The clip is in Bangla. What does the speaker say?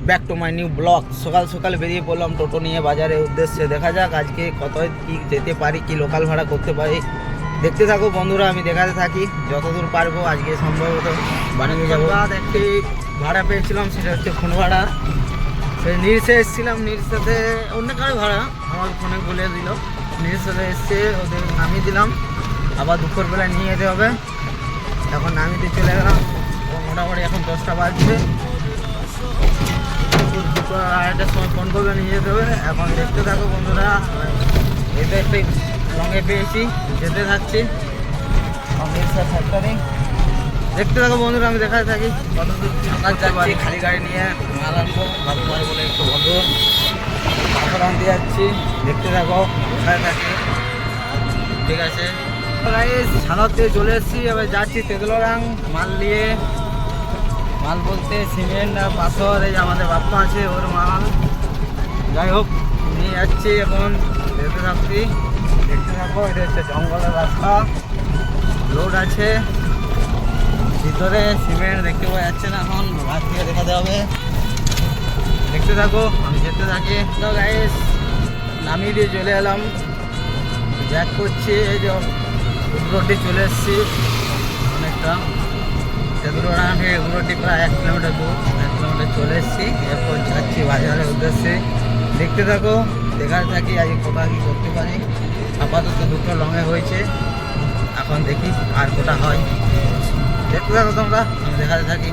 Back to my new blog. সকাল সকাল বেরিয়ে পড়লাম টোটো নিয়ে বাজারের উদ্দেশ্যে। দেখা যাক আজকে কত কি যেতে পারি, কি লোকাল ভাড়া করতে পারি। দেখতে থাকো বন্ধুরা, আমি দেখাতে থাকি যতদূর পারবো। আজকে সম্ভবত বানিয়ে যাবো। একটি ভাড়া পেয়েছিলাম, সেটা হচ্ছে ফোন ভাড়া। সেই নিরসে এসেছিলাম, নিরসাতে অন্য কারো ভাড়া আমার ফোনে বলে দিল। নিরসাতে এসছে, ওদের নামিয়ে দিলাম। আবার দুপুরবেলায় নিয়ে যেতে হবে। এখন নামিয়ে চলে গেলাম। মোটামুটি এখন 10টা বাজছে। দুটো আড়াইটার সময় ফোন করবে, নিয়ে যেতে হবে। এখন দেখতে থাকো বন্ধুরা, এটা একটু লঙে পেয়েছি, যেতে থাকছি অমৃতসর ফ্যাক্টরি। দেখতে থাকো বন্ধুরা, আমি দেখাতে থাকি কত দূর কাজ যাচ্ছি। খালি গাড়ি নিয়ে মাল আনবো বাবু ভাই বলে একটু বন্ধু, পাথর আনতে যাচ্ছি। দেখতে থাকো কোথায় থাকি, ঠিক আছে। সালাতে চলে এসেছি, এবার যাচ্ছি তেঁতুলারাং মাল নিয়ে। মাল বলতে সিমেন্ট আর পাথর, এই আমাদের বাপ্পা আছে ওর মাল। যাই হোক নিয়ে যাচ্ছি, এখন যেতে থাকছি। দেখতে থাকো, এটা হচ্ছে জঙ্গলের রাস্তা, লোড আছে ভিতরে। সিমেন্ট দেখতে পাওয়া যাচ্ছে না, এখন রাত থেকে দেখাতে হবে। দেখতে থাকো, আমি যেতে থাকি। তো গাইস নামিয়ে দিয়ে চলে এলাম, ব্যাক করছি। এই যে উগ্রটি চলে এসেছি অনেকটা, তেঁতুলারাং থেকে উগ্রটি প্রায় 1 কিলোমিটার দূর। 1 কিলোমিটার চলে এসেছি, এরপর যাচ্ছি বাজারের উদ্দেশ্যে। দেখতে থাকো, দেখাতে থাকি আজকে কোথা কী করতে পারি। আপাতত দুটো লঙে হয়েছে, এখন দেখি আর কোটা হয়। দেখতে থাকো তোমরা, আমি দেখাতে থাকি।